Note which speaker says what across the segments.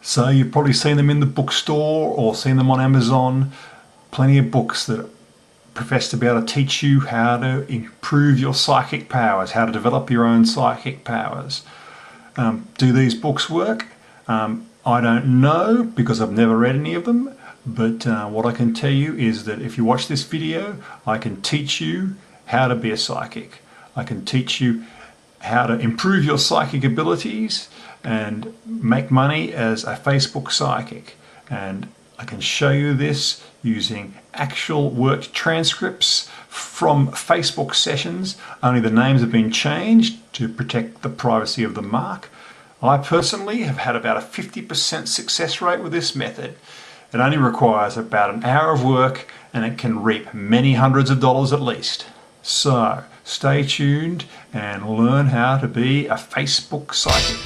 Speaker 1: So you've probably seen them in the bookstore or seen them on Amazon. Plenty of books that profess to be able to teach you how to improve your psychic powers, how to develop your own psychic powers. Do these books work? I don't know because I've never read any of them, but what I can tell you is that if you watch this video, I can teach you how to be a psychic. I can teach you how to improve your psychic abilities and make money as a Facebook psychic. And I can show you this using actual worked transcripts from Facebook sessions. Only the names have been changed to protect the privacy of the mark. I personally have had about a 50% success rate with this method. It only requires about an hour of work and it can reap many hundreds of dollars at least. So stay tuned and learn how to be a Facebook psychic.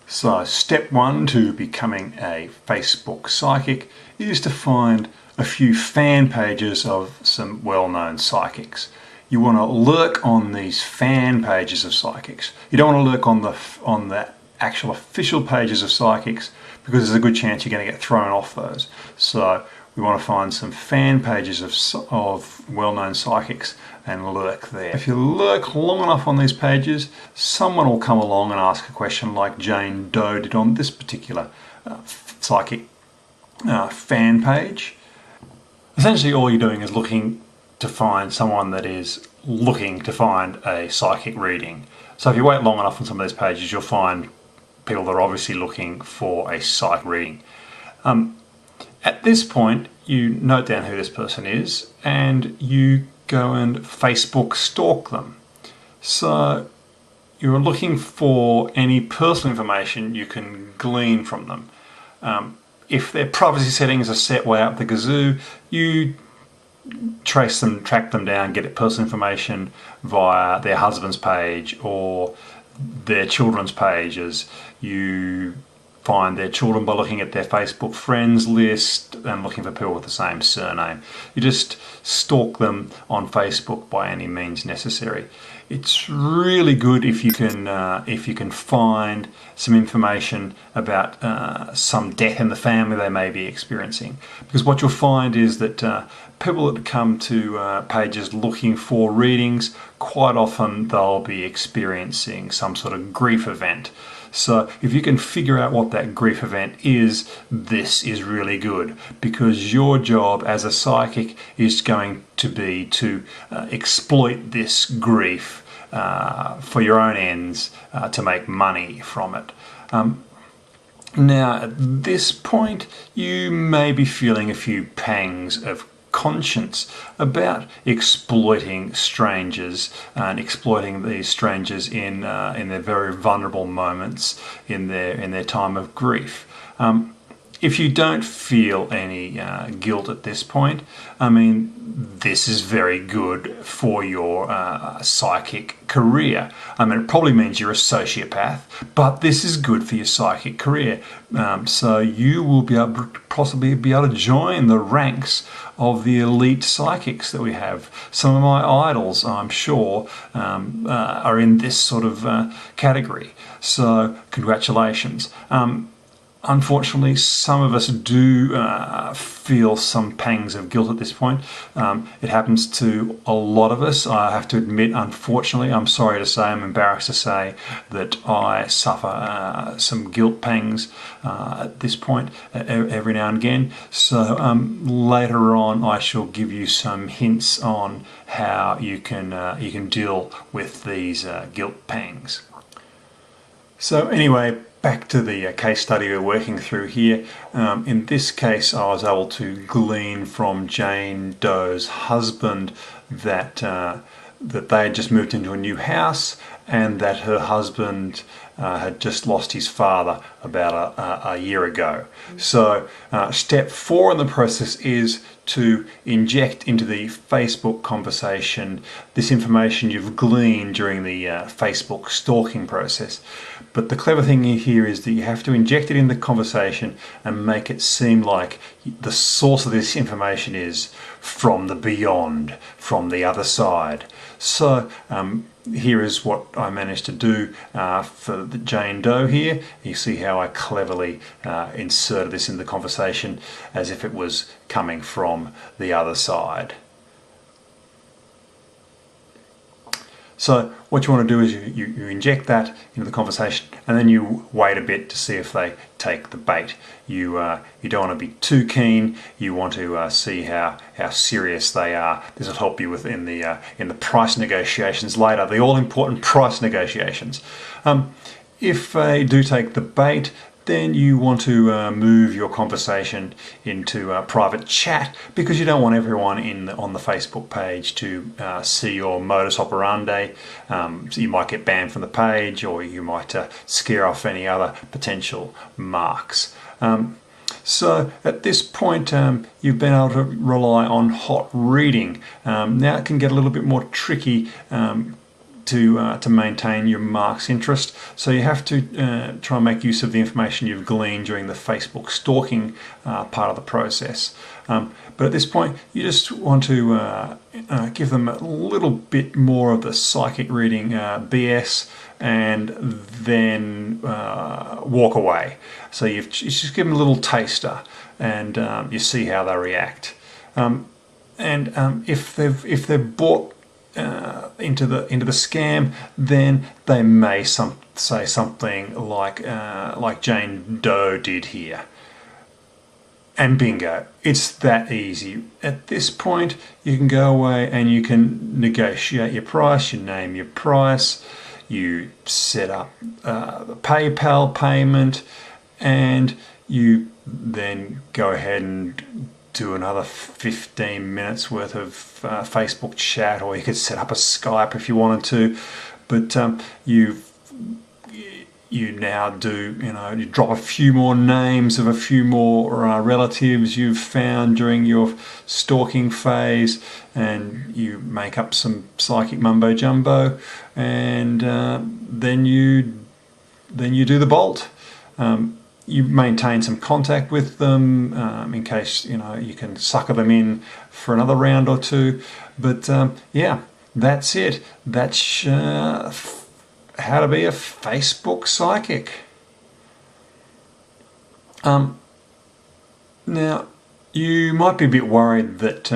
Speaker 1: So step one to becoming a Facebook psychic is to find a few fan pages of some well-known psychics. You want to lurk on these fan pages of psychics. You don't want to lurk on the actual official pages of psychics because there's a good chance you're going to get thrown off those. So we want to find some fan pages of well-known psychics and lurk there. If you lurk long enough on these pages, someone will come along and ask a question like Jane Doe did on this particular psychic fan page. Essentially all you're doing is looking to find someone that is looking to find a psychic reading. So if you wait long enough on some of these pages, you'll find people that are obviously looking for a psychic reading. At this point, you note down who this person is and you go and Facebook stalk them. So you're looking for any personal information you can glean from them. If their privacy settings are set way up the gazoo, you track them down, get personal information via their husband's page or their children's pages. You find their children by looking at their Facebook friends list and looking for people with the same surname. You just stalk them on Facebook by any means necessary. It's really good if you can find some information about some death in the family they may be experiencing, because what you'll find is that people that come to pages looking for readings, quite often they'll be experiencing some sort of grief event. So if you can figure out what that grief event is, this is really good, because your job as a psychic is going to be to exploit this grief for your own ends to make money from it. Now at this point you may be feeling a few pangs of conscience about exploiting strangers and exploiting these strangers in their very vulnerable moments in their time of grief. If you don't feel any guilt at this point, I mean, this is very good for your psychic career. I mean, it probably means you're a sociopath, but this is good for your psychic career. So you will be able to possibly be able to join the ranks of the elite psychics that we have. Some of my idols, I'm sure, are in this sort of category. So congratulations. Unfortunately, some of us do feel some pangs of guilt at this point. It happens to a lot of us. I have to admit, unfortunately, I'm sorry to say, I'm embarrassed to say that I suffer some guilt pangs at this point every now and again. So later on, I shall give you some hints on how you can deal with these guilt pangs. So anyway, back to the case study we're working through here. In this case, I was able to glean from Jane Doe's husband that they had just moved into a new house and that her husband had just lost his father about a year ago. So step 4 in the process is to inject into the Facebook conversation this information you've gleaned during the Facebook stalking process. But the clever thing here is that you have to inject it in the conversation and make it seem like the source of this information is from the beyond, from the other side. So here is what I managed to do for the Jane Doe here. You see how I cleverly inserted this in the conversation as if it was coming from the other side. So what you want to do is you inject that into the conversation, and then you wait a bit to see if they take the bait. You don't want to be too keen. You want to see how serious they are. This will help you in the price negotiations later, the all-important price negotiations. If they do take the bait, then you want to move your conversation into private chat, because you don't want everyone on the Facebook page to see your modus operandi. So you might get banned from the page, or you might scare off any other potential marks. So at this point, you've been able to rely on hot reading. Now it can get a little bit more tricky to maintain your mark's interest. So you have to try and make use of the information you've gleaned during the Facebook stalking part of the process. But at this point, you just want to give them a little bit more of the psychic reading BS, and then walk away. So you just give them a little taster, and you see how they react. If they've bought into the scam, then they may say something like Jane Doe did here, and bingo, it's that easy. At this point, you can go away and you can negotiate your price. You name your price, you set up the PayPal payment, and you then go ahead and do another 15 minutes worth of Facebook chat, or you could set up a Skype if you wanted to. But you now do, you drop a few more names of a few more relatives you've found during your stalking phase, and you make up some psychic mumbo jumbo, and then you do the bolt. You maintain some contact with them in case you can sucker them in for another round or two. But yeah, that's it. That's how to be a Facebook psychic. Now, you might be a bit worried that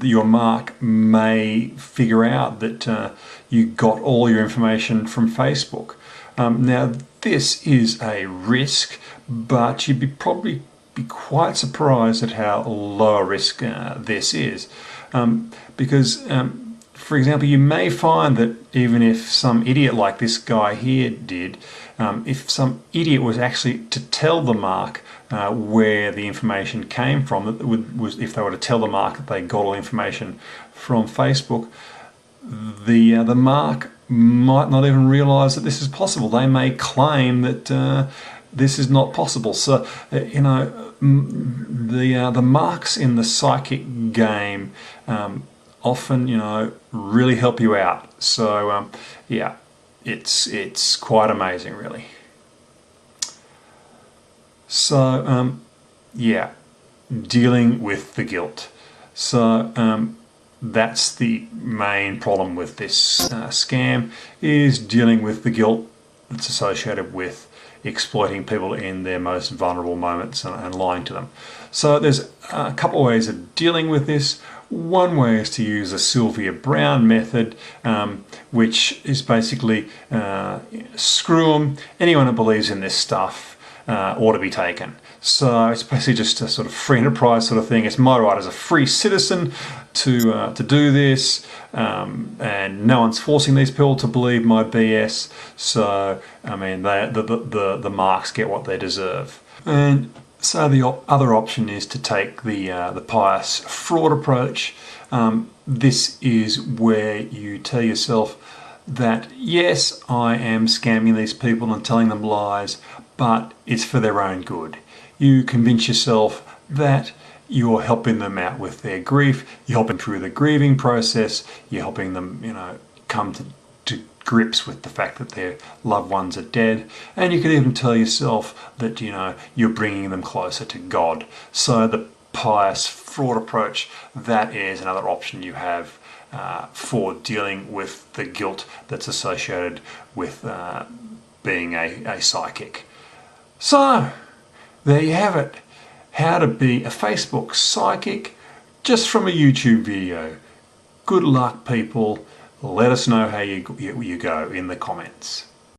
Speaker 1: your mark may figure out that you got all your information from Facebook. Now, this is a risk, but you'd probably be quite surprised at how low a risk this is. Because, for example, you may find that even if some idiot like this guy here did, if some idiot was actually to tell the mark where the information came from, if they were to tell the mark that they got all information from Facebook, the mark might not even realise that this is possible. They may claim that this is not possible. So the marks in the psychic game often really help you out. So yeah, it's quite amazing, really. So yeah, dealing with the guilt. So that's the main problem with this scam, is dealing with the guilt that's associated with exploiting people in their most vulnerable moments and lying to them. So there's a couple of ways of dealing with this. One way is to use the Sylvia Browne method, which is basically screw them. Anyone who believes in this stuff ought to be taken. So it's basically just a sort of free enterprise sort of thing. It's my right as a free citizen to do this, and no one's forcing these people to believe my BS. So I mean, the marks get what they deserve. And so the other option is to take the pious fraud approach. This is where you tell yourself that yes, I am scamming these people and telling them lies, but it's for their own good. You convince yourself that you're helping them out with their grief, you're helping through the grieving process, you're helping them, come to grips with the fact that their loved ones are dead, and you could even tell yourself that, you're bringing them closer to God. So the pious fraud approach, that is another option you have for dealing with the guilt that's associated with being a psychic. So, there you have it. How to be a Facebook psychic just from a YouTube video. Good luck, people. Let us know how you go in the comments.